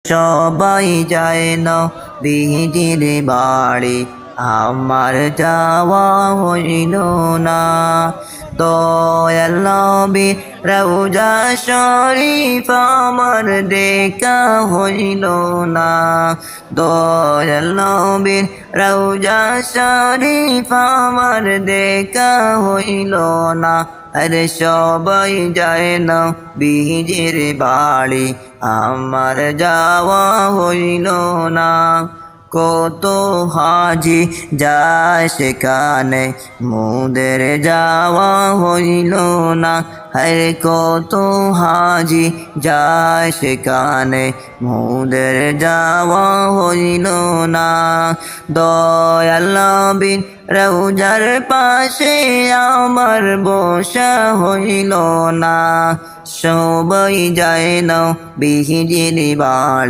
সবাই যায় নবীজির বাড়ি, আমার যাওয়া হইল না। দয়াল নবীর রওজা শরীফ আমার দেখা হইল না। দয়াল নবীর রওজা শরীফ আমার দেখা হইল না। আরে সবাই যায় নবীজির বাড়ি, আমার যাওয়া হইল না। কত হাজি যায় সেখানে, মোদের যাওয়া হইল না। আরে কত হাজি যায় সেখানে, মোদের যাওয়া হইল না। দয়াল নবীর রওজার পাশে আমার বসা হইল না। সবাই যায় নবীজির বাড়ি।